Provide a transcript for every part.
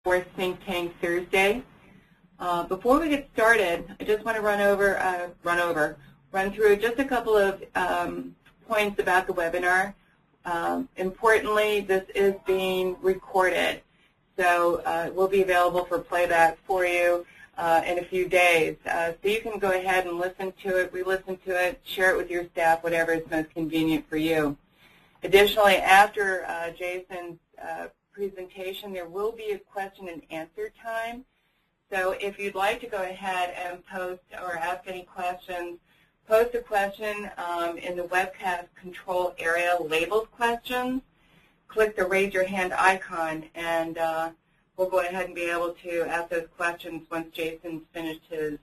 for Think Tank Thursday. Before we get started, I just want to run through just a couple of points about the webinar. Importantly, this is being recorded, so it will be available for playback for you in a few days. So you can go ahead and listen to it, re-listen to it, share it with your staff, whatever is most convenient for you. Additionally, after Jason's presentation, there will be a question and answer time. So if you'd like to go ahead and post or ask any questions, post a question in the webcast control area labeled questions. Click the raise your hand icon, and we'll go ahead and be able to ask those questions once Jason's finished his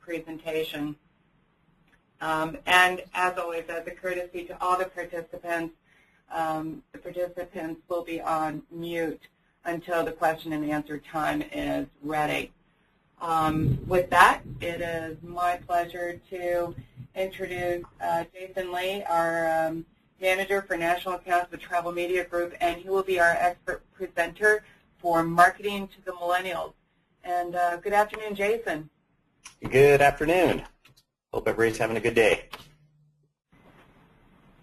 presentation. And as always, as a courtesy to all the participants will be on mute until the question and answer time is ready. With that, it is my pleasure to introduce Jason Lee, our Manager for National Accounts with Travel Media Group, and he will be our expert presenter for Marketing to the Millennials. And good afternoon, Jason. Good afternoon. Hope everybody's having a good day.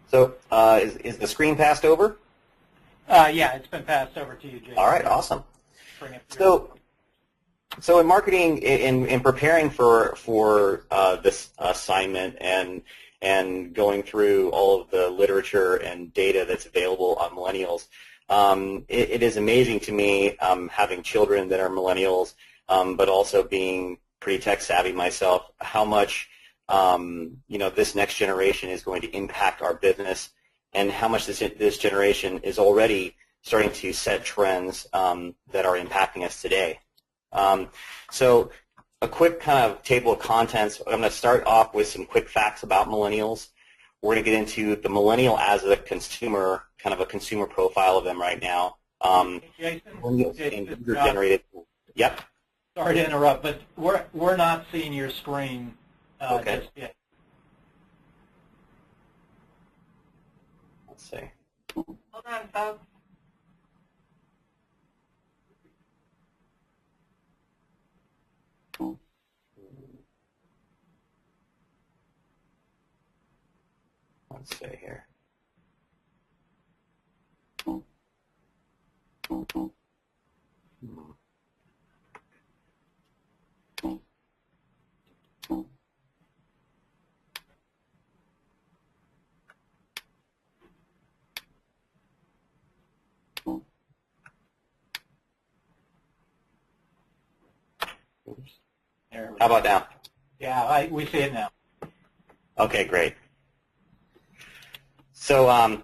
So is the screen passed over? Yeah, it's been passed over to you, Jason. All right, awesome. So in marketing, in preparing for this assignment and going through all of the literature and data that's available on millennials, it is amazing to me, having children that are millennials, but also being pretty tech savvy myself, how much this next generation is going to impact our business, and how much this generation is already starting to set trends that are impacting us today. So a quick kind of table of contents. I'm going to start off with some quick facts about millennials. We're going to get into the millennial as a consumer, kind of a consumer profile of them right now. Jason, user-generated. Yep. Sorry to interrupt, but we're not seeing your screen okay. just yet. Let's see. Hold on, folks. Let's see here. How about now? Yeah, we see it now. Okay, great. So,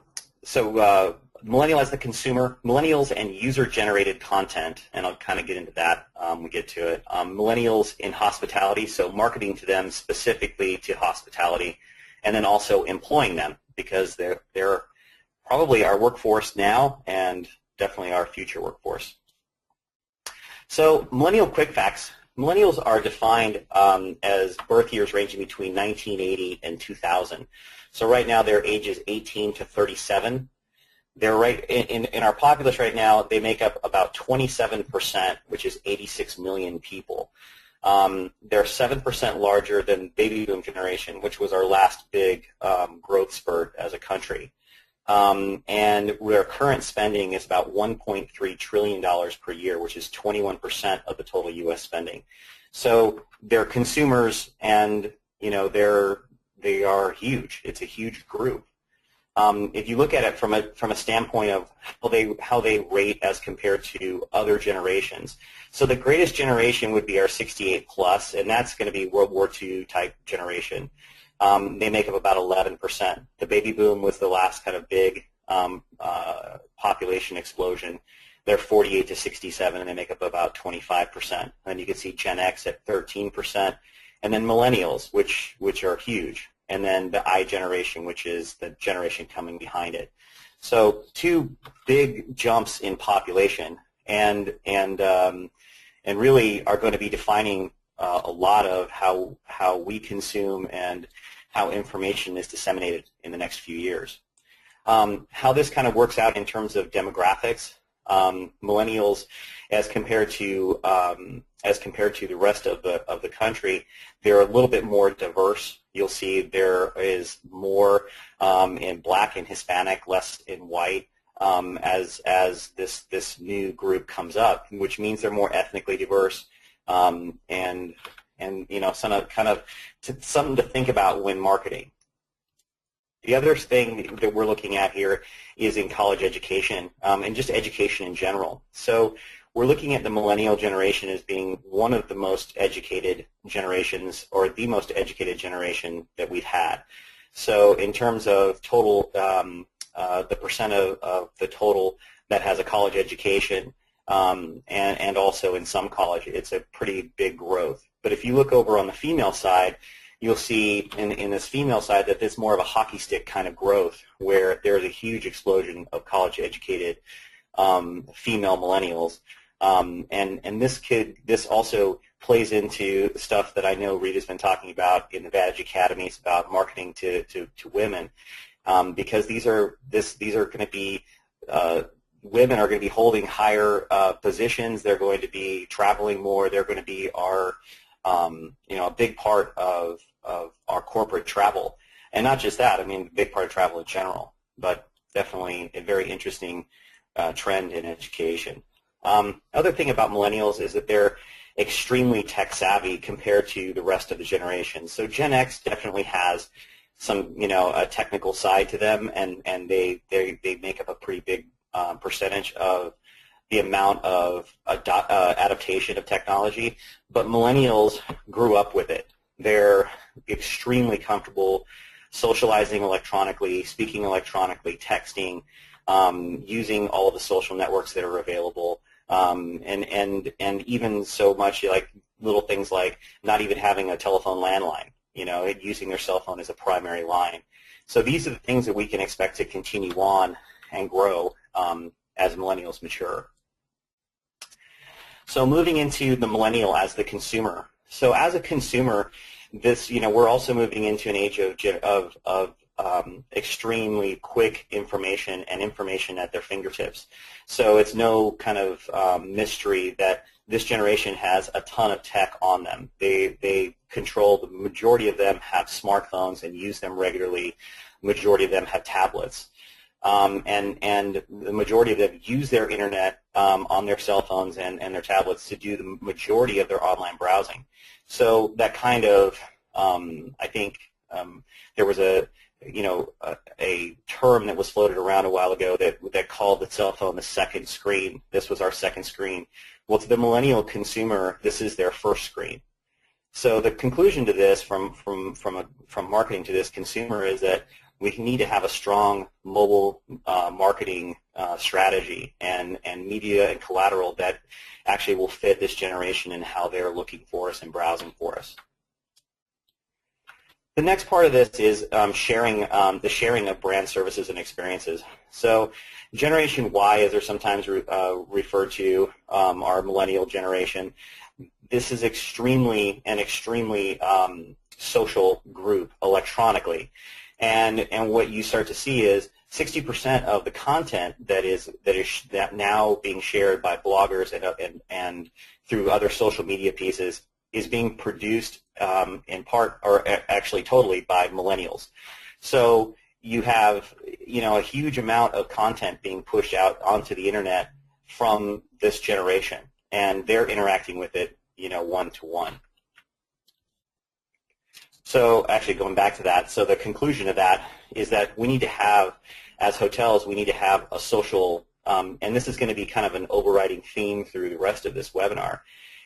millennial as the consumer, millennials and user-generated content, and I'll kind of get into that when we get to it. Millennials in hospitality, so marketing to them specifically to hospitality, and then also employing them because they're probably our workforce now and definitely our future workforce. So, millennial quick facts. Millennials are defined as birth years ranging between 1980 and 2000. So right now their age is 18 to 37. They're right in our populace right now. They make up about 27%, which is 86 million people. They're 7% larger than baby boom generation, which was our last big growth spurt as a country. And their current spending is about $1.3 trillion per year, which is 21% of the total U.S. spending. So they're consumers, and they are huge. It's a huge group. If you look at it from a standpoint of how they rate as compared to other generations, so the greatest generation would be our 68 plus, and that's going to be World War II type generation. They make up about 11%. The baby boom was the last kind of big population explosion. They're 48 to 67, and they make up about 25%. And you can see Gen X at 13%, and then millennials, which are huge, and then the I generation, which is the generation coming behind it. So two big jumps in population, and really are going to be defining a lot of how we consume and how information is disseminated in the next few years. How this kind of works out in terms of demographics. Millennials, as compared to the rest of the country, they're a little bit more diverse. You'll see there is more in Black and Hispanic, less in white, as this new group comes up, which means they're more ethnically diverse, and something to think about when marketing. The other thing that we're looking at here is in college education, and just education in general. So we're looking at the millennial generation as being one of the most educated generations, or the most educated generation that we've had. So in terms of total, the percent of the total that has a college education, and also in some college, it's a pretty big growth. But if you look over on the female side, you'll see in this female side that there's more of a hockey stick kind of growth, where there's a huge explosion of college-educated female millennials. And this also plays into stuff that I know Rita's been talking about in the Vantage Academies about marketing to women, because these are going to be women are going to be holding higher positions. They're going to be traveling more. They're going to be our a big part of our corporate travel, and not just that. I mean, a big part of travel in general, but definitely a very interesting trend in education. Other thing about millennials is that they're extremely tech savvy compared to the rest of the generation. So Gen X definitely has some, a technical side to them, and they make up a pretty big percentage of the amount of adaptation of technology. But millennials grew up with it. They're extremely comfortable socializing electronically, speaking electronically, texting, using all of the social networks that are available. And even so much like little things like not even having a telephone landline, using their cell phone as a primary line. So these are the things that we can expect to continue on and grow as millennials mature. So moving into the millennial as the consumer. So as a consumer, we're also moving into an age of extremely quick information and information at their fingertips. So it's no kind of mystery that this generation has a ton of tech on them. They control, the majority of them have smartphones and use them regularly. The majority of them have tablets. And the majority of them use their internet on their cell phones and their tablets to do the majority of their online browsing. So that kind of, I think there was a term that was floated around a while ago that called the cell phone the second screen. This was our second screen. Well, to the millennial consumer, this is their first screen. So the conclusion to this from marketing to this consumer is that we need to have a strong mobile marketing strategy and media and collateral that actually will fit this generation and how they're looking for us and browsing for us. The next part of this is the sharing of brand services and experiences. So Generation Y, as they're sometimes referred to, our millennial generation, this is extremely social group electronically. And what you start to see is 60% of the content that is now being shared by bloggers and through other social media pieces is being produced in part, or actually totally, by millennials. So you have a huge amount of content being pushed out onto the internet from this generation, and they're interacting with it one-to-one. So actually going back to that, so the conclusion of that is that we need to have, as hotels, we need to have a social, and this is going to be kind of an overriding theme through the rest of this webinar,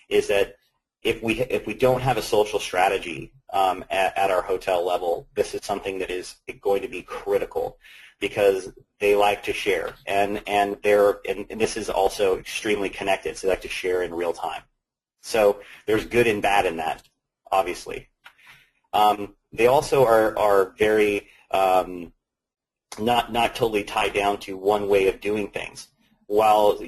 is that if we don't have a social strategy at our hotel level, this is something that is going to be critical, because they like to share, and this is also extremely connected, so they like to share in real time. So there's good and bad in that, obviously. They also are very not totally tied down to one way of doing things. While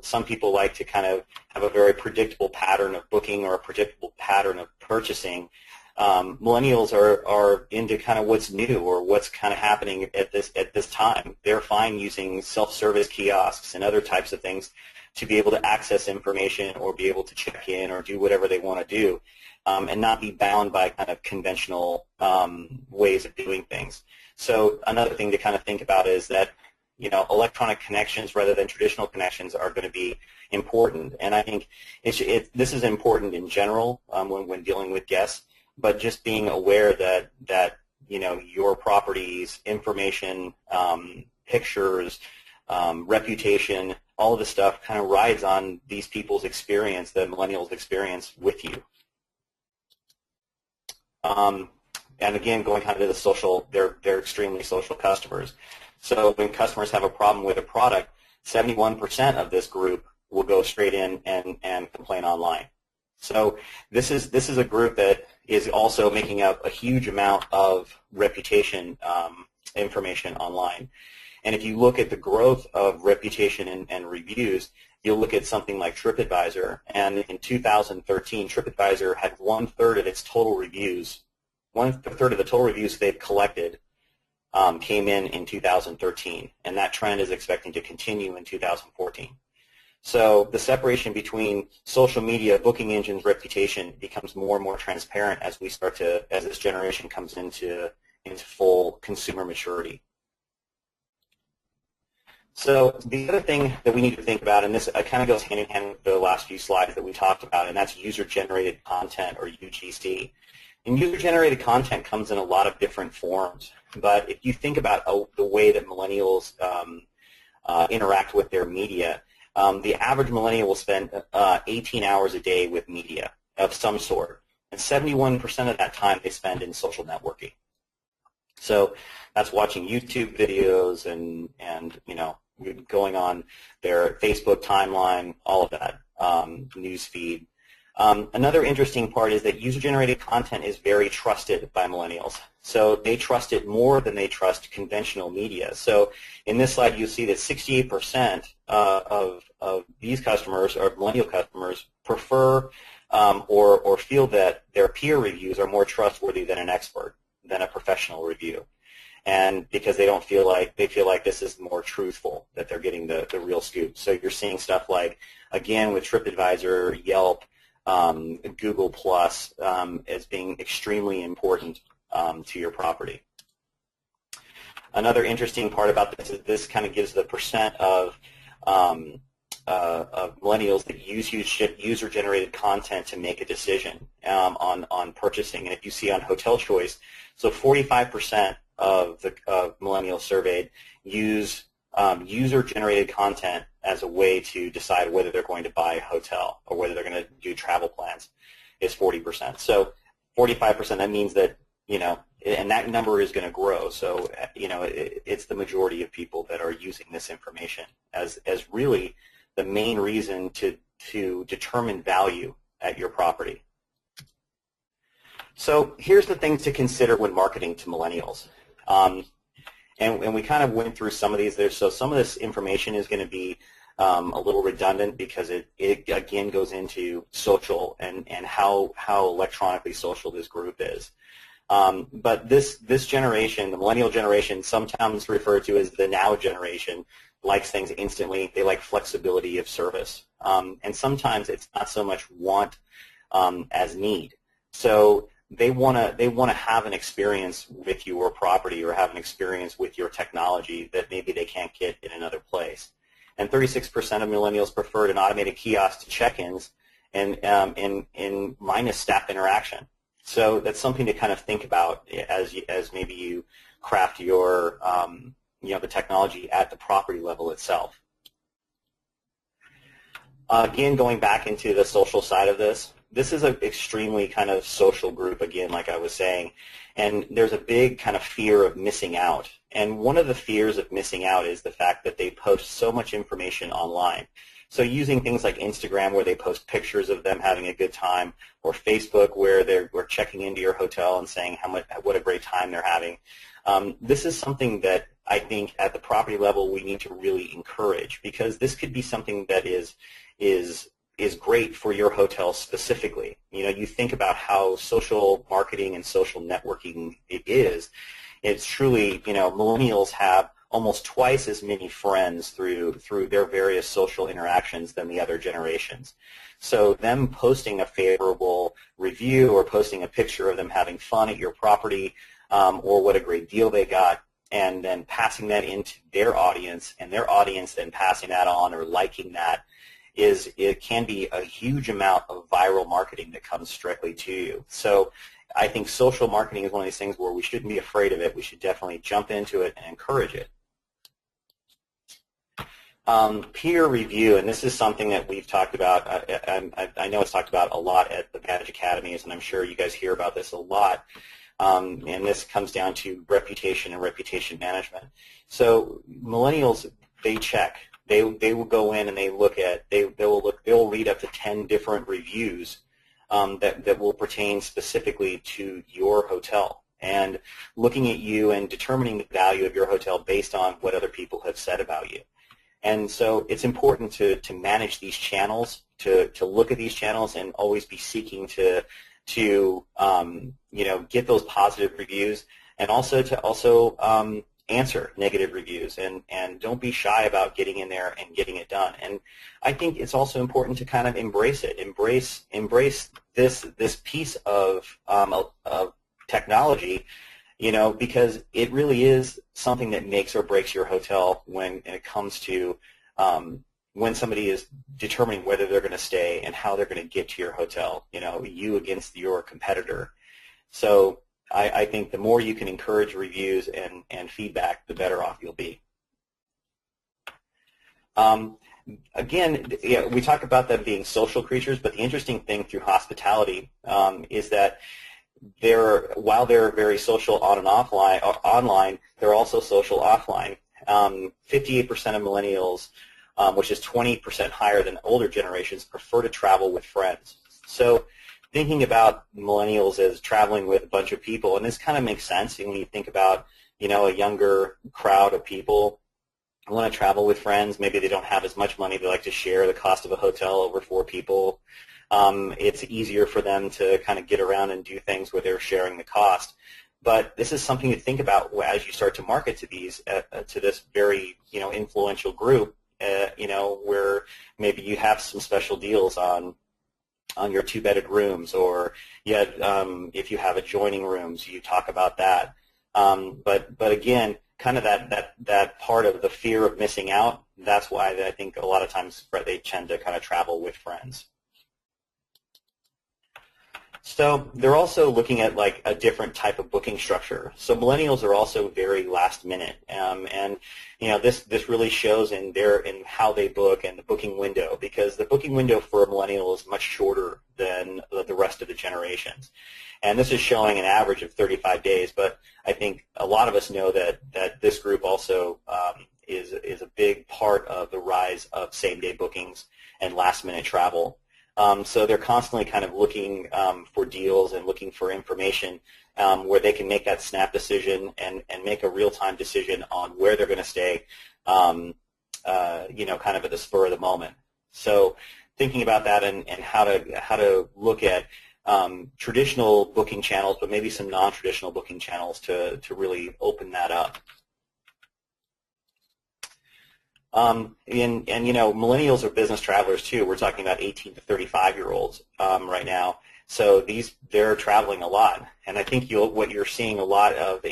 some people like to kind of have a very predictable pattern of booking or a predictable pattern of purchasing, Millennials are into kind of what's new or what's kind of happening at this time. They're fine using self-service kiosks and other types of things to be able to access information or be able to check in or do whatever they want to do, and not be bound by kind of conventional ways of doing things. So another thing to kind of think about is that, you know, electronic connections rather than traditional connections are going to be important. And I think this is important in general when dealing with guests, but just being aware that you know, your property's information, pictures, reputation, all of this stuff kind of rides on these people's experience, the millennials' experience with you. And again, going kind of to the social, they're extremely social customers. So when customers have a problem with a product, 71% of this group will go straight in and complain online. So this is a group that is also making up a huge amount of reputation information online. And if you look at the growth of reputation and reviews, you'll look at something like TripAdvisor, and in 2013, TripAdvisor had 1/3 of its total reviews, 1/3 of the total reviews they've collected came in 2013, and that trend is expecting to continue in 2014. So the separation between social media, booking engines, reputation becomes more and more transparent as we start to, as this generation comes into full consumer maturity. So the other thing that we need to think about, and this kind of goes hand in hand with the last few slides that we talked about, and that's user-generated content, or UGC. And user-generated content comes in a lot of different forms, but if you think about the way that millennials interact with their media, the average millennial will spend 18 hours a day with media of some sort, and 71% of that time they spend in social networking. So that's watching YouTube videos and you know, going on their Facebook timeline, all of that, news feed. Another interesting part is that user-generated content is very trusted by millennials. So they trust it more than they trust conventional media. So in this slide, you see that 68% of these customers, or millennial customers, prefer or feel that their peer reviews are more trustworthy than an expert, than a professional review. And because they feel like this is more truthful, that they're getting the real scoop. So you're seeing stuff like, again, with TripAdvisor, Yelp, Google Plus as being extremely important to your property. Another interesting part about this is this kind of gives the percent of millennials that use user-generated content to make a decision on purchasing. And if you see on hotel choice, so 45% of millennials surveyed use user-generated content as a way to decide whether they're going to buy a hotel or whether they're going to do travel plans, is 40%. So 45%, that means that, you know, and that number is going to grow. So, you know, it's the majority of people that are using this information as really the main reason to determine value at your property. So here's the things to consider when marketing to millennials. And we kind of went through some of these there. So some of this information is going to be a little redundant because it again goes into social and how electronically social this group is. But this generation, the millennial generation, sometimes referred to as the now generation, likes things instantly. They like flexibility of service. And sometimes it's not so much want as need. So they want to have an experience with your property or have an experience with your technology that maybe they can't get in another place. And 36% of millennials preferred an automated kiosk to check-ins and minus staff interaction. So that's something to kind of think about as maybe you craft your you know, the technology at the property level itself. Again, going back into the social side of this. This is an extremely kind of social group, again, like I was saying, and there's a big kind of fear of missing out. And one of the fears of missing out is the fact that they post so much information online. So using things like Instagram, where they post pictures of them having a good time, or Facebook, where they're checking into your hotel and saying what a great time they're having. This is something that I think at the property level we need to really encourage, because this could be something that is is great for your hotel specifically. You know, you think about how social marketing and social networking it is. It's truly, you know, millennials have almost twice as many friends through their various social interactions than the other generations. So them posting a favorable review or posting a picture of them having fun at your property or what a great deal they got, and then passing that into their audience, and their audience then passing that on or liking that, it can be a huge amount of viral marketing that comes directly to you. So I think social marketing is one of these things where we shouldn't be afraid of it. We should definitely jump into it and encourage it. Peer review, and this is something that we've talked about. I know it's talked about a lot at the Vantage Academies, and I'm sure you guys hear about this a lot. And this comes down to reputation and reputation management. So millennials, they check. They will go in and they will read up to 10 different reviews that will pertain specifically to your hotel, and looking at you and determining the value of your hotel based on what other people have said about you. And so it's important to manage these channels, to look at these channels and always be seeking to you know, get those positive reviews, and also to answer negative reviews, and don't be shy about getting in there and getting it done. And I think it's also important to kind of embrace it, embrace this piece of technology, you know, because it really is something that makes or breaks your hotel when it comes to when somebody is determining whether they're going to stay and how they're going to get to your hotel, you know, you against your competitor. So I think the more you can encourage reviews and feedback, the better off you'll be. Again, yeah, we talk about them being social creatures, but the interesting thing through hospitality is that while they're very social on and offline, online, they're also social offline. 58% of millennials, which is 20% higher than older generations, prefer to travel with friends. So thinking about millennials as traveling with a bunch of people, and this kind of makes sense when you think about, you know, a younger crowd of people who want to travel with friends. Maybe they don't have as much money. They like to share the cost of a hotel over 4 people. It's easier for them to kind of get around and do things where they're sharing the cost. But this is something to think about as you start to market to these to this very, you know, influential group. You know, where maybe you have some special deals on your 2-bedded rooms, or yet if you have adjoining rooms, you talk about that. But again, kind of that part of the fear of missing out. That's why I think a lot of times they tend to kind of travel with friends. So they're also looking at like a different type of booking structure. So millennials are also very last minute, and you know this really shows in how they book and the booking window, because the booking window for a millennial is much shorter than the rest of the generations. And this is showing an average of 35 days, but I think a lot of us know that this group also is a big part of the rise of same-day bookings and last-minute travel. So they're constantly kind of looking for deals and looking for information where they can make that snap decision and make a real-time decision on where they're going to stay, you know, kind of at the spur of the moment. So thinking about that and how to look at traditional booking channels, but maybe some non-traditional booking channels to really open that up. And you know, millennials are business travelers too. We're talking about 18 to 35-year-olds right now. So they're traveling a lot, and I think what you're seeing a lot of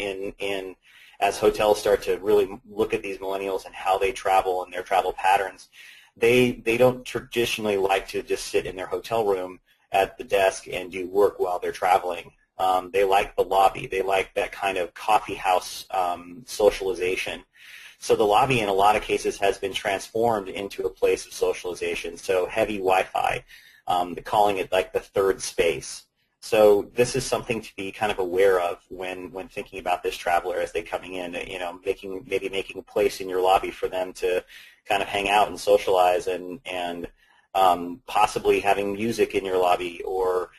as hotels start to really look at these millennials and how they travel and their travel patterns. They don't traditionally like to just sit in their hotel room at the desk and do work while they're traveling. They like the lobby. They like that kind of coffee house socialization. So the lobby in a lot of cases has been transformed into a place of socialization. So heavy Wi-Fi, calling it like the third space. So this is something to be kind of aware of when thinking about this traveler as they're coming in. You know, maybe making a place in your lobby for them to kind of hang out and socialize, and possibly having music in your lobby, or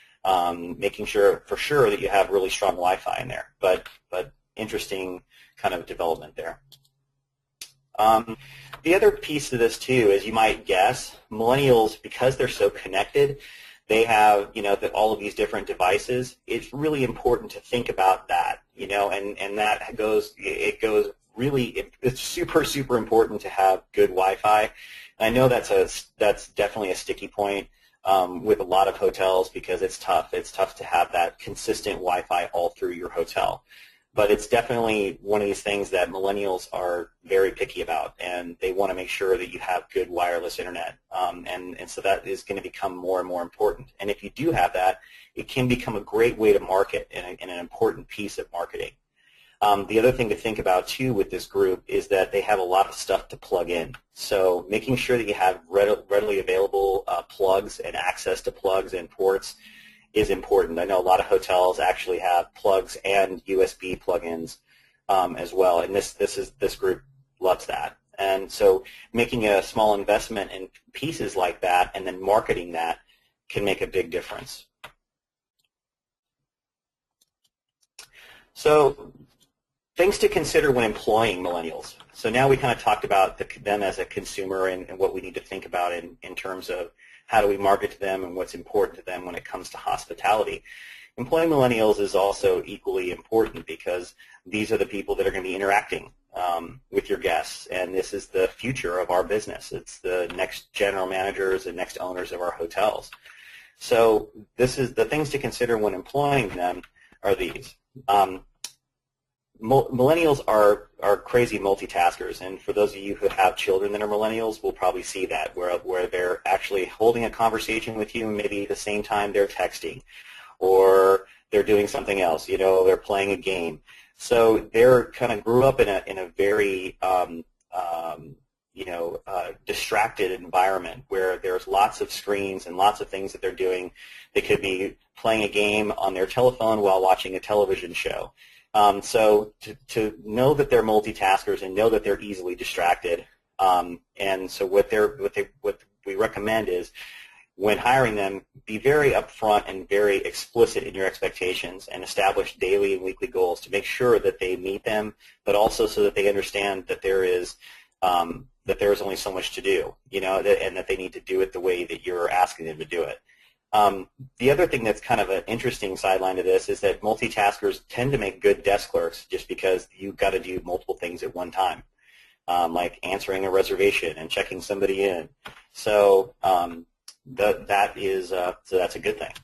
making sure for sure that you have really strong Wi-Fi in there. But interesting kind of development there. The other piece of this too, as you might guess, millennials, because they're so connected, they have, all of these different devices. It's really important to think about that, and that goes really, it's super, super important to have good Wi-Fi. And I know that's definitely a sticky point with a lot of hotels because it's tough. It's tough to have that consistent Wi-Fi all through your hotel. But it's definitely one of these things that millennials are very picky about, and they want to make sure that you have good wireless internet. And so that is going to become more and more important. And if you do have that, it can become a great way to market and an important piece of marketing. The other thing to think about, too, with this group is that they have a lot of stuff to plug in. So making sure that you have readily available plugs and access to plugs and ports is important. I know a lot of hotels actually have plugs and USB plugins as well, and this group loves that. And so making a small investment in pieces like that and then marketing that can make a big difference. So things to consider when employing millennials. So now we kind of talked about them as a consumer and what we need to think about in terms of how do we market to them and what's important to them when it comes to hospitality. Employing millennials is also equally important because these are the people that are going to be interacting with your guests, and this is the future of our business. It's the next general managers and next owners of our hotels. So this is the things to consider when employing them are these. Millennials are crazy multitaskers, and for those of you who have children that are millennials will probably see that, where they're actually holding a conversation with you and maybe at the same time they're texting or they're doing something else, they're playing a game. So they're kind of grew up in a very distracted environment where there's lots of screens and lots of things that they're doing. They could be playing a game on their telephone while watching a television show. So to know that they're multitaskers and know that they're easily distracted, and so what we recommend is when hiring them, be very upfront and very explicit in your expectations and establish daily and weekly goals to make sure that they meet them, but also so that they understand that there is only so much to do, and that they need to do it the way that you're asking them to do it. The other thing that's kind of an interesting sideline to this is that multitaskers tend to make good desk clerks just because you've got to do multiple things at one time, like answering a reservation and checking somebody in. So so that's a good thing.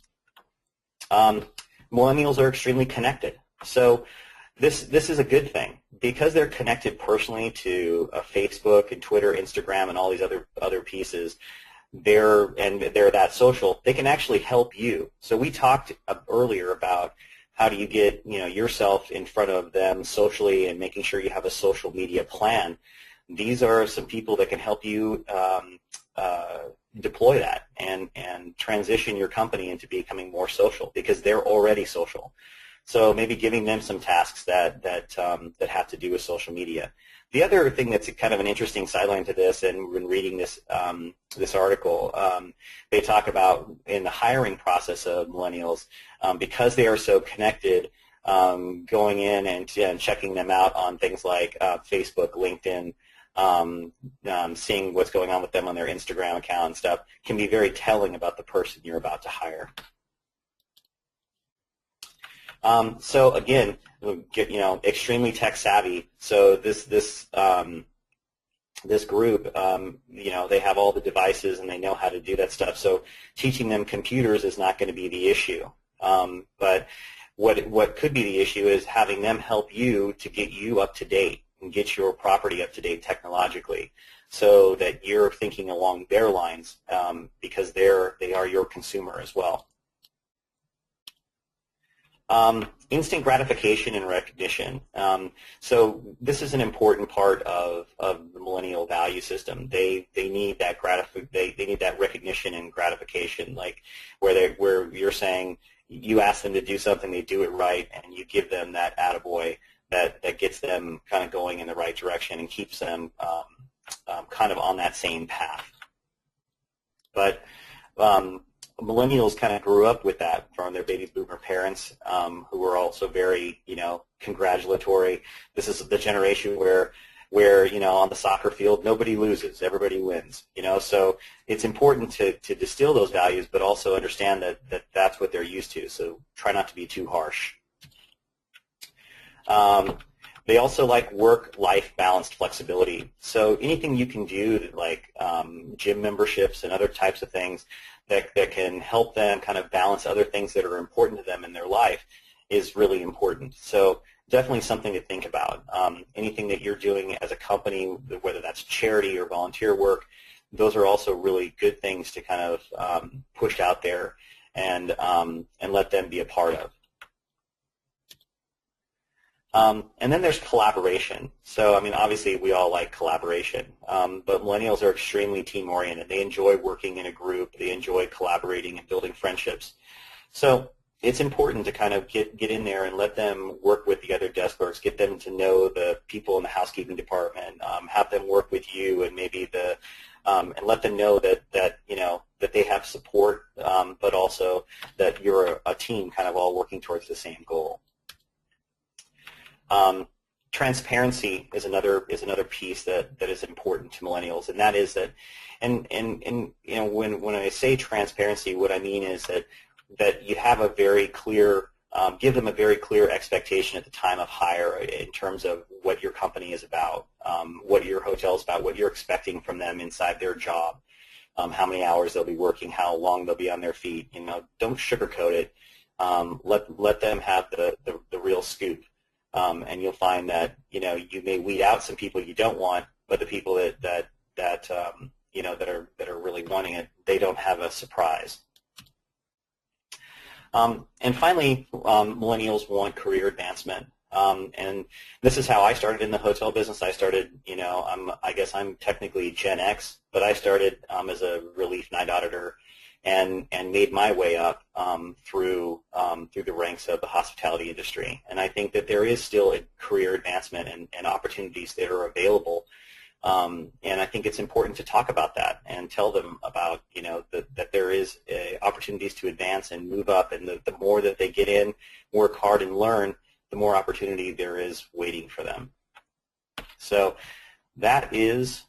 Millennials are extremely connected. So this is a good thing because they're connected personally to Facebook and Twitter, Instagram, and all these other pieces. They're that social, they can actually help you. So we talked earlier about how do you get yourself in front of them socially and making sure you have a social media plan. These are some people that can help you deploy that and transition your company into becoming more social because they're already social. So maybe giving them some tasks that have to do with social media. The other thing that's kind of an interesting sideline to this, and when reading this this article, they talk about in the hiring process of millennials, because they are so connected, going in and checking them out on things like Facebook, LinkedIn, seeing what's going on with them on their Instagram account and stuff can be very telling about the person you're about to hire. So again, extremely tech savvy. So this group, they have all the devices and they know how to do that stuff. So teaching them computers is not going to be the issue. But what could be the issue is having them help you to get you up to date and get your property up to date technologically, so that you're thinking along their lines, because they are your consumer as well. Instant gratification and recognition. So this is an important part of the millennial value system. They need that they need that recognition and gratification, like where you're saying you ask them to do something, they do it right, and you give them that attaboy that gets them kind of going in the right direction and keeps them kind of on that same path. But millennials kind of grew up with that from their baby boomer parents, who were also very, congratulatory. This is the generation where where, on the soccer field, nobody loses, everybody wins, so it's important to distill those values, but also understand that that's what they're used to, so try not to be too harsh. They also like work-life balanced flexibility, so anything you can do, like gym memberships and other types of things that can help them kind of balance other things that are important to them in their life is really important. So definitely something to think about. Anything that you're doing as a company, whether that's charity or volunteer work, those are also really good things to kind of push out there and let them be a part of. And then there's collaboration. So, obviously we all like collaboration, but millennials are extremely team-oriented. They enjoy working in a group. They enjoy collaborating and building friendships. So it's important to kind of get in there and let them work with the other desk clerks, get them to know the people in the housekeeping department, have them work with you, and maybe and let them know that they have support, but also that you're a team kind of all working towards the same goal. Transparency is another piece that is important to millennials, and that is that, and when I say transparency, what I mean is that you have a very clear, give them a very clear expectation at the time of hire in terms of what your company is about, what your hotel is about, what you're expecting from them inside their job, how many hours they'll be working, how long they'll be on their feet. Don't sugarcoat it. Let them have the real scoop. And you'll find that you may weed out some people you don't want, but the people that are really wanting it, they don't have a surprise. And finally, millennials want career advancement, and this is how I started in the hotel business. I started, I guess I'm technically Gen X, but I started as a relief night auditor. And made my way up through the ranks of the hospitality industry. And I think that there is still a career advancement and opportunities that are available. And I think it's important to talk about that and tell them about, that there is opportunities to advance and move up. And the more that they get in, work hard and learn, the more opportunity there is waiting for them. So that is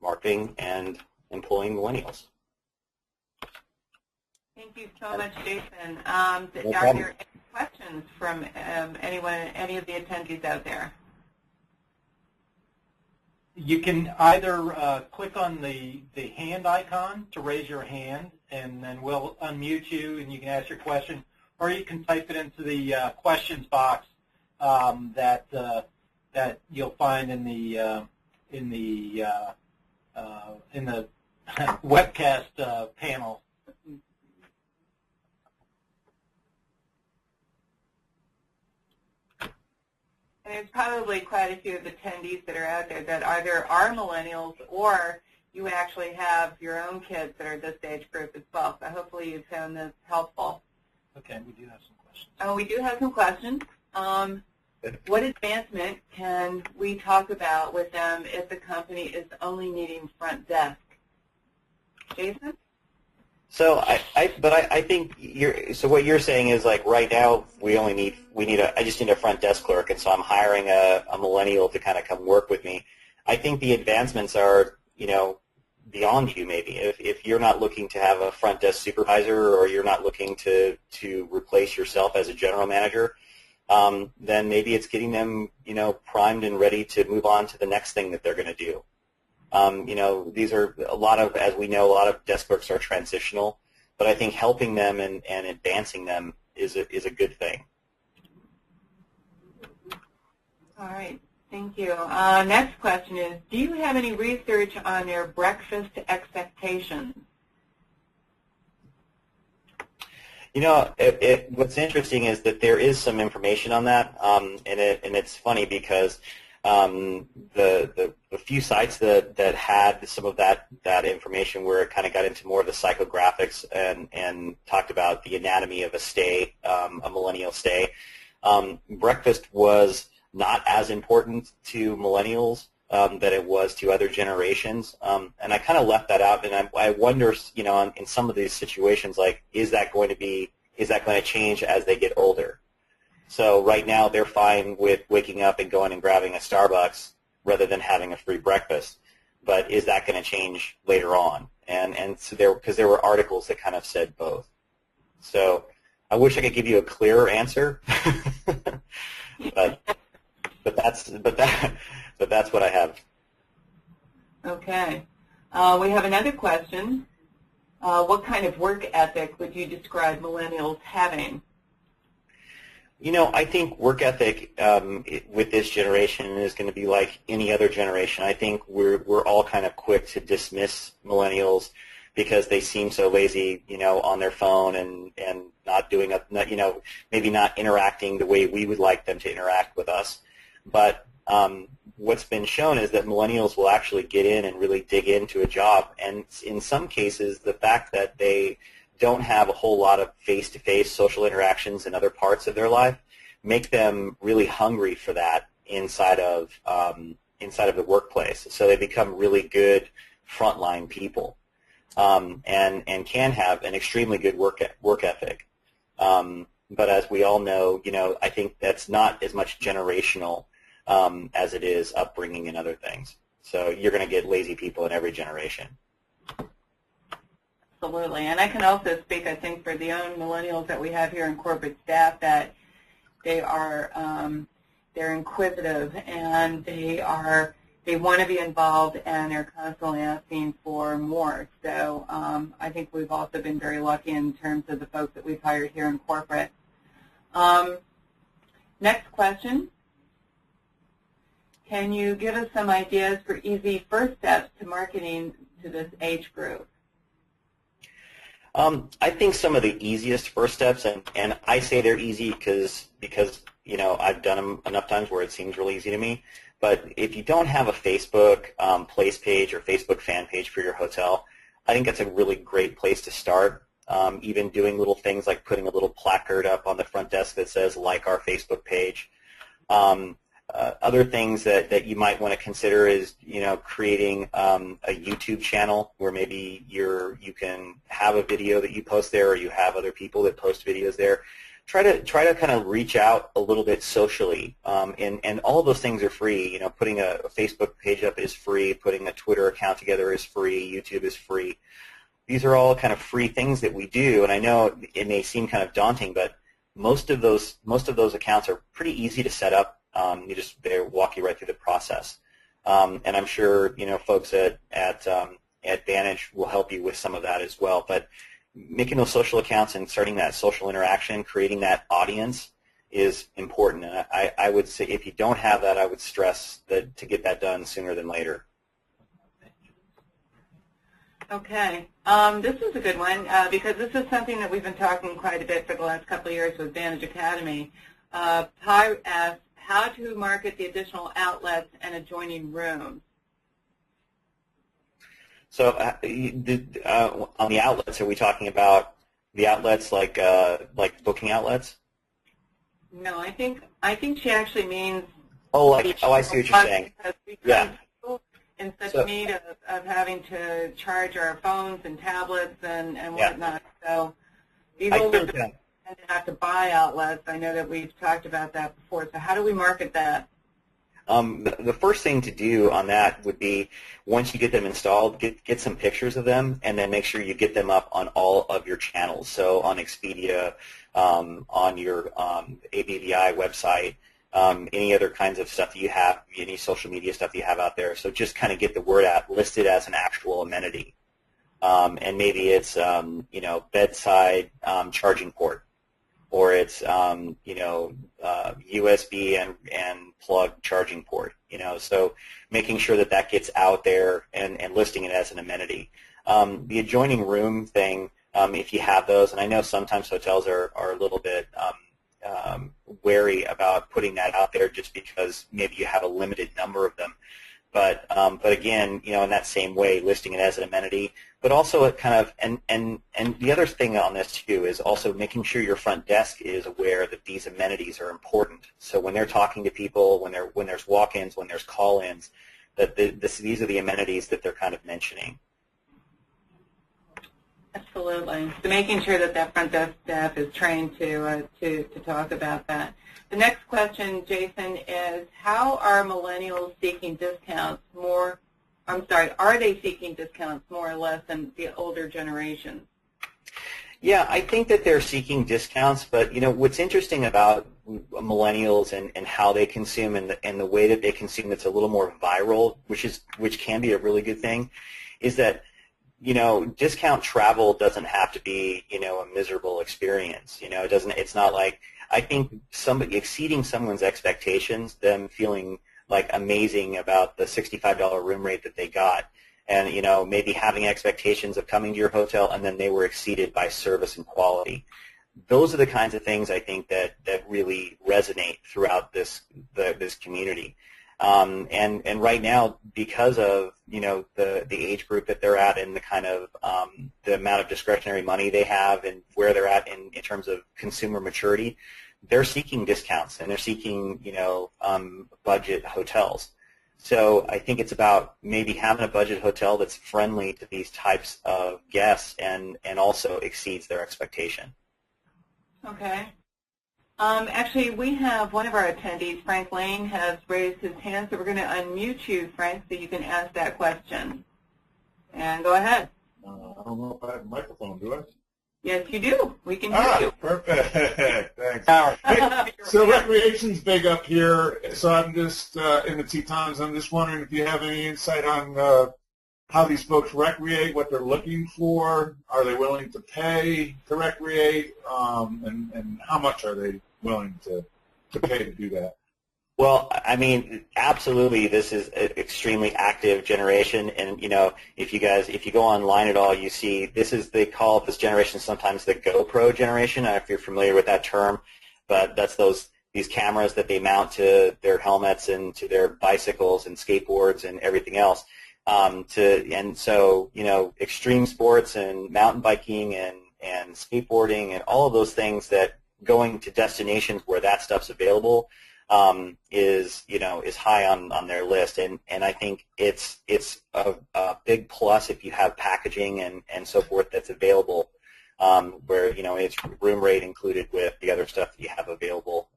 marketing and employing millennials. Thank you so much, Jason. Are there any questions from any of the attendees out there? You can either click on the hand icon to raise your hand, and then we'll unmute you, and you can ask your question, or you can type it into the questions box that you'll find in the webcast panel. And there's probably quite a few of the attendees that are out there that either are millennials or you actually have your own kids that are this age group as well. So hopefully you found this helpful. Okay, we do have some questions. Oh, we do have some questions. What advancement can we talk about with them if the company is only needing front desk? Jason? So I think so what you're saying is, like, right now I just need a front desk clerk, and so I'm hiring a millennial to kind of come work with me. I think the advancements are, beyond you maybe. If you're not looking to have a front desk supervisor, or you're not looking to replace yourself as a general manager, then maybe it's getting them, primed and ready to move on to the next thing that they're going to do. These are as we know, a lot of desk clerks are transitional, but I think helping them and advancing them is a good thing. All right, thank you. Next question is, do you have any research on their breakfast expectations? What's interesting is that there is some information on that, and it's funny because the few sites that had some of that information where it kind of got into more of the psychographics and talked about the anatomy of a stay, a millennial stay, breakfast was not as important to millennials that it was to other generations, and I kind of left that out, and I wonder, in some of these situations, like, is that going to change as they get older? So right now they're fine with waking up and going and grabbing a Starbucks rather than having a free breakfast. But is that going to change later on? And so because there were articles that kind of said both. So I wish I could give you a clearer answer, but that's what I have. Okay. We have another question. What kind of work ethic would you describe millennials having? You know, I think work ethic with this generation is going to be like any other generation. I think we're all kind of quick to dismiss millennials because they seem so lazy, you know, on their phone and not doing you know, maybe not interacting the way we would like them to interact with us. But what's been shown is that millennials will actually get in and really dig into a job, and in some cases, the fact that they don't have a whole lot of face-to-face social interactions in other parts of their life make them really hungry for that inside of the workplace. So they become really good frontline people, and can have an extremely good work ethic. But as we all know, you know, I think that's not as much generational as it is upbringing and other things. So you're going to get lazy people in every generation. Absolutely, and I can also speak, I think, for the own millennials that we have here in corporate staff, that they are they're inquisitive and they want to be involved and they're constantly asking for more. So I think we've also been very lucky in terms of the folks that we've hired here in corporate. Next question. Can you give us some ideas for easy first steps to marketing to this age group? I think some of the easiest first steps, and I say they're easy because you know, I've done them enough times where it seems really easy to me. But if you don't have a Facebook place page or Facebook fan page for your hotel, I think that's a really great place to start. Even doing little things like putting a little placard up on the front desk that says, like our Facebook page. Other things that you might want to consider is, you know, creating a YouTube channel where maybe you can have a video that you post there, or you have other people that post videos there. Try to kind of reach out a little bit socially, and all of those things are free. You know, putting a Facebook page up is free. Putting a Twitter account together is free. YouTube is free. These are all kind of free things that we do, and I know it may seem kind of daunting, but most of those accounts are pretty easy to set up. They walk you right through the process, and I'm sure, you know, folks at Vantage will help you with some of that as well. But making those social accounts and starting that social interaction, creating that audience is important. And I would say if you don't have that, I would stress that to get that done sooner than later. Okay. This is a good one because this is something that we've been talking quite a bit for the last couple of years with Vantage Academy. Pi asks, how to market the additional outlets and adjoining rooms. So on the outlets, are we talking about the outlets like booking outlets? No, I think she actually means. I see what you're saying. Yeah. In such need of having to charge our phones and tablets and whatnot. So these older people tend to have to buy outlets. I know that we've talked about that before. So how do we market that? The first thing to do on that would be, once you get them installed, get some pictures of them, and then make sure you get them up on all of your channels. So on Expedia, on your ABVI website, any other kinds of stuff that you have, any social media stuff that you have out there. So just kind of get the word out, listed as an actual amenity. And maybe it's, you know, bedside charging port, or it's, you know, USB and plug charging port, you know. So making sure that that gets out there and listing it as an amenity. The adjoining room thing, if you have those, and I know sometimes hotels are a little bit wary about putting that out there just because maybe you have a limited number of them. But again, you know, in that same way, listing it as an amenity, but also it kind of, and the other thing on this too is also making sure your front desk is aware that these amenities are important. So when they're talking to people, when there's walk-ins, when there's call-ins, that these are the amenities that they're kind of mentioning. Absolutely. So making sure that that front desk staff is trained to talk about that. The next question, Jason, is how are millennials seeking discounts more? I'm sorry, are they seeking discounts more or less than the older generations? Yeah, I think that they're seeking discounts, but what's interesting about millennials and how they consume and the way that they consume that's a little more viral, which can be a really good thing, is that discount travel doesn't have to be a miserable experience. It's not like, I think exceeding someone's expectations, them feeling like amazing about the $65 room rate that they got, and maybe having expectations of coming to your hotel and then they were exceeded by service and quality. Those are the kinds of things I think that really resonate throughout this community. And right now, because of the age group that they're at and the kind of the amount of discretionary money they have and where they're at in terms of consumer maturity, they're seeking discounts and they're seeking budget hotels. So I think it's about maybe having a budget hotel that's friendly to these types of guests and also exceeds their expectation. Okay. Actually, we have one of our attendees, Frank Lane, has raised his hand, so we're going to unmute you, Frank, so you can ask that question. And go ahead. I don't know if I have a microphone, do I? Yes, you do. We can hear you. Perfect. Thanks. Hey, so recreation's big up here, so I'm just, in the Tetons, I'm just wondering if you have any insight on how these folks recreate, what they're looking for, are they willing to pay to recreate, and how much are they willing to pay to do that? Well, I mean, absolutely, this is an extremely active generation, and if you go online at all, you see they call this generation sometimes the GoPro generation. I don't know if you're familiar with that term, but that's these cameras that they mount to their helmets and to their bicycles and skateboards and everything else. And so extreme sports and mountain biking and skateboarding and all of those things that going to destinations where that stuff's available is high on their list, and I think it's a big plus if you have packaging and so forth that's available, where it's room rate included with the other stuff that you have available,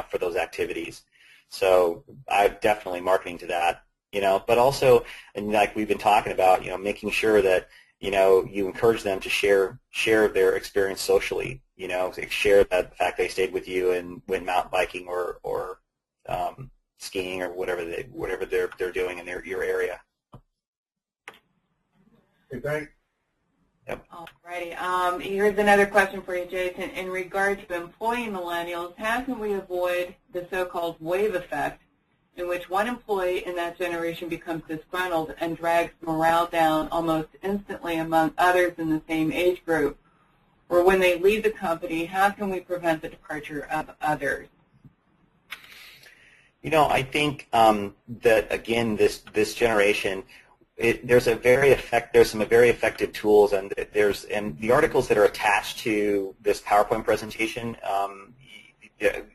for those activities. So I'm definitely marketing to that, but also, and like we've been talking about, making sure that you encourage them to share their experience socially. Share that the fact they stayed with you and went mountain biking or skiing or whatever they're doing in your area. Okay, thanks. Yep. All righty. Here's another question for you, Jason. In regard to employing millennials, how can we avoid the so-called wave effect, in which one employee in that generation becomes disgruntled and drags morale down almost instantly among others in the same age group? Or when they leave the company, how can we prevent the departure of others? I think that, again, this generation, there's some very effective tools, and the articles that are attached to this PowerPoint presentation,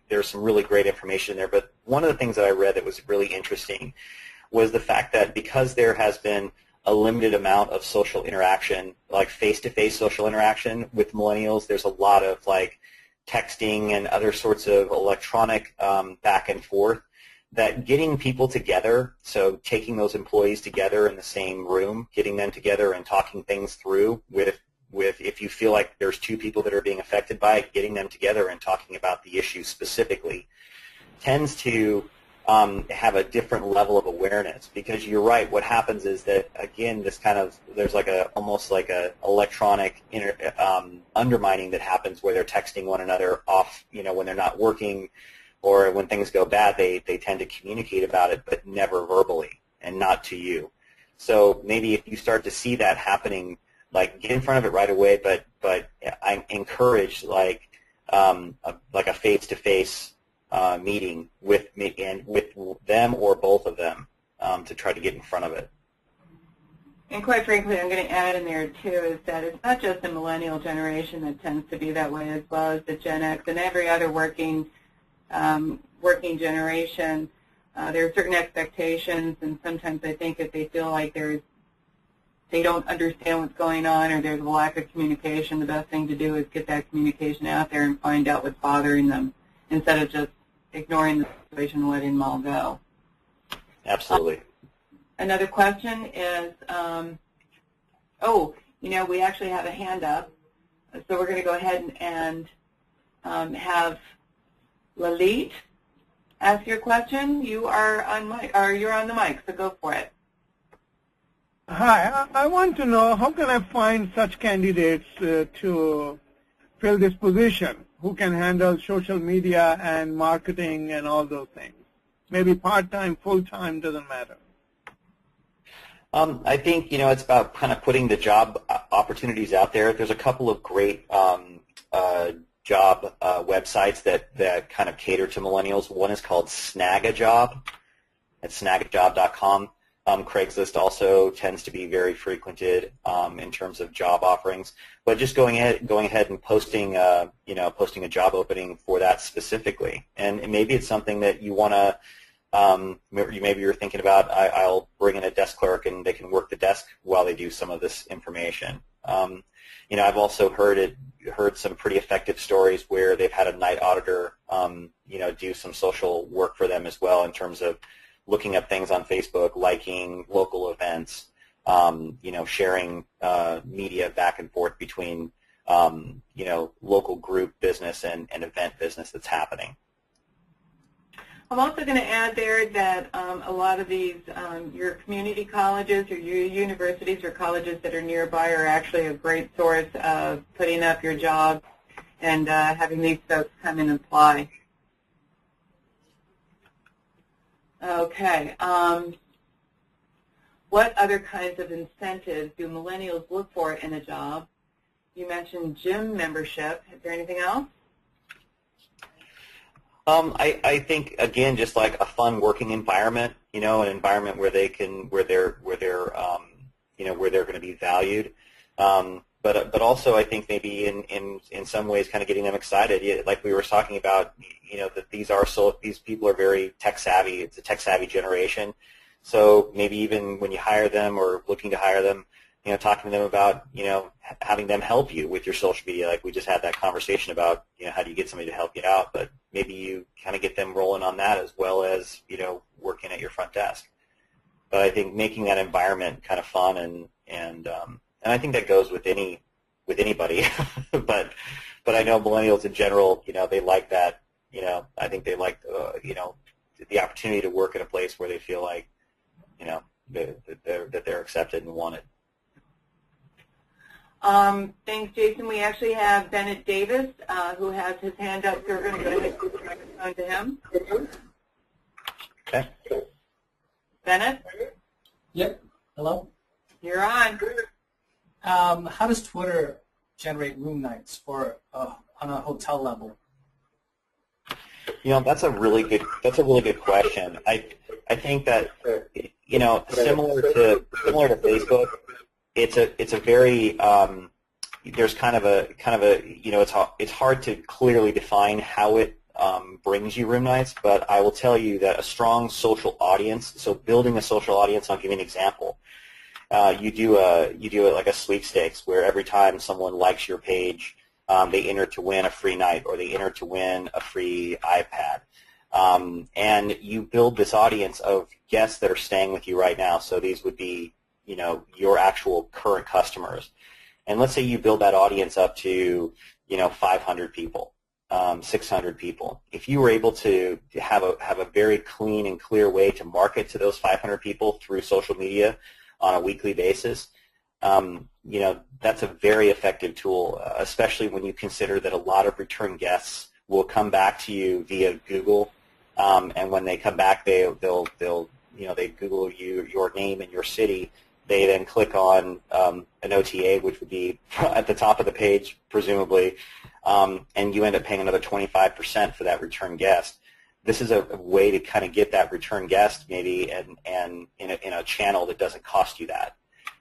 there's some really great information there. But one of the things that I read that was really interesting was the fact that because there has been a limited amount of social interaction, like face-to-face social interaction with millennials, there's a lot of like texting and other sorts of electronic back and forth, that getting people together, so taking those employees together in the same room, getting them together and talking things through with if you feel like there's two people that are being affected by it, getting them together and talking about the issue specifically tends to have a different level of awareness, because you're right, what happens is that, again, there's like almost like a electronic undermining that happens where they're texting one another off, when they're not working, or when things go bad, they tend to communicate about it, but never verbally and not to you. So maybe if you start to see that happening, like, get in front of it right away, but I encourage like a face-to-face meeting with me and with them or both of them to try to get in front of it. And quite frankly, I'm going to add in there too, is that it's not just the millennial generation that tends to be that way, as well as the Gen X and every other working generation. There are certain expectations, and sometimes I think that they feel like there's they don't understand what's going on or there's a lack of communication, the best thing to do is get that communication out there and find out what's bothering them instead of just ignoring the situation and letting them all go. Absolutely. Another question is, we actually have a hand up, so we're going to go ahead and have Lalit ask your question. You are on mic, or you're on the mic, so go for it. Hi, I want to know how can I find such candidates to fill this position who can handle social media and marketing and all those things? Maybe part-time, full-time, doesn't matter. I think, it's about kind of putting the job opportunities out there. There's a couple of great job websites that kind of cater to millennials. One is called Snagajob. It's snagajob.com. Craigslist also tends to be very frequented in terms of job offerings. But just going ahead and posting a job opening for that specifically, and maybe it's something that you want to. Maybe you're thinking about, I'll bring in a desk clerk and they can work the desk while they do some of this information. I've also heard some pretty effective stories where they've had a night auditor, do some social work for them as well in terms of looking up things on Facebook, liking local events, sharing media back and forth between, local group business and event business that's happening. I'm also going to add there that a lot of these, your community colleges or your universities or colleges that are nearby are actually a great source of putting up your job and having these folks come in and apply. Okay. What other kinds of incentives do millennials look for in a job? You mentioned gym membership. Is there anything else? I think, again, just like a fun working environment, an environment where they're going to be valued. But also, I think maybe in some ways, kind of getting them excited. Like we were talking about, that these people are very tech savvy. It's a tech savvy generation. So maybe even when you hire them or looking to hire them, talking to them about, having them help you with your social media. Like we just had that conversation about, how do you get somebody to help you out? But maybe you kind of get them rolling on that as well as, working at your front desk. But I think making that environment kind of fun and I think that goes with anybody. but I know millennials in general, they like that. I think they like, the opportunity to work in a place where they feel like, that they're accepted and wanted. Thanks, Jason. We actually have Bennett Davis, who has his hand up, so we're going to go ahead and give the microphone to him. Okay. Bennett? Yep. Hello? You're on. How does Twitter generate room nights on a hotel level? That's a really good question. I think that similar to Facebook, it's a very there's kind of a it's hard to clearly define how it brings you room nights, but I will tell you that a strong social audience. So building a social audience, I'll give you an example. You do it like a sweepstakes where every time someone likes your page, they enter to win a free night or they enter to win a free iPad. And you build this audience of guests that are staying with you right now. So these would be, your actual current customers. And let's say you build that audience up to, 500 people, 600 people. If you were able to have a very clean and clear way to market to those 500 people through social media on a weekly basis, that's a very effective tool, especially when you consider that a lot of return guests will come back to you via Google, and when they come back, they'll they Google your name and your city. They then click on an OTA, which would be at the top of the page, presumably, and you end up paying another 25% for that return guest. This is a way to kind of get that return guest maybe and in a channel that doesn't cost you that.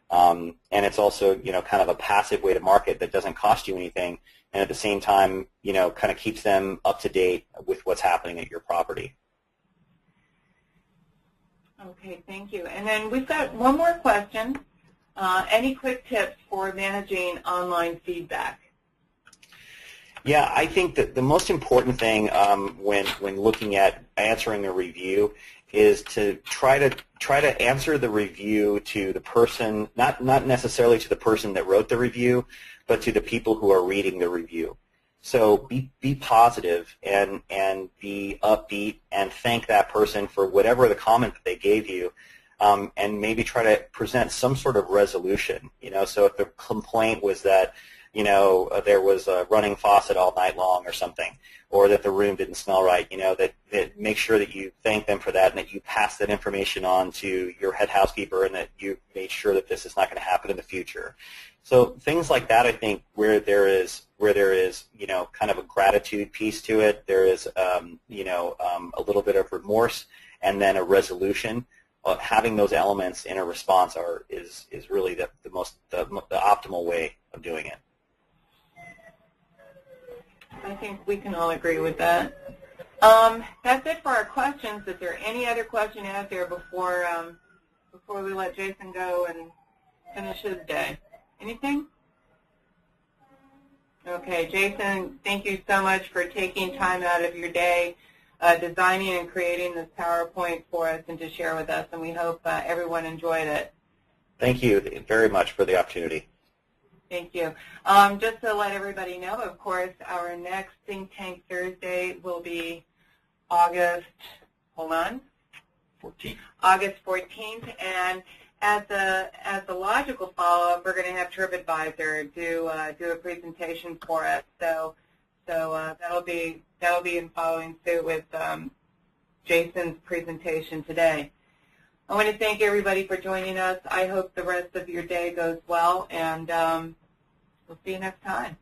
And it's also, kind of a passive way to market that doesn't cost you anything, and at the same time, kind of keeps them up to date with what's happening at your property. Okay, thank you. And then we've got one more question. Any quick tips for managing online feedback? Yeah, I think that the most important thing when looking at answering a review is to try to answer the review to the person, not necessarily to the person that wrote the review, but to the people who are reading the review. So be positive and be upbeat and thank that person for whatever the comment that they gave you, and maybe try to present some sort of resolution. So if the complaint was that there was a running faucet all night long or something, or that the room didn't smell right, that make sure that you thank them for that and that you pass that information on to your head housekeeper and that you made sure that this is not going to happen in the future. So things like that, I think, where there is kind of a gratitude piece to it, there is a little bit of remorse and then a resolution. Having those elements in a response is really the optimal way of doing it. I think we can all agree with that. That's it for our questions. Is there any other question out there before we let Jason go and finish his day? Anything? Okay, Jason, thank you so much for taking time out of your day, designing and creating this PowerPoint for us and to share with us, and we hope everyone enjoyed it. Thank you very much for the opportunity. Thank you. Just to let everybody know, of course, our next Think Tank Thursday will be August 14th, and as a logical follow-up, we're going to have TripAdvisor do a presentation for us. So that'll be in following suit with Jason's presentation today. I want to thank everybody for joining us. I hope the rest of your day goes well, and we'll see you next time.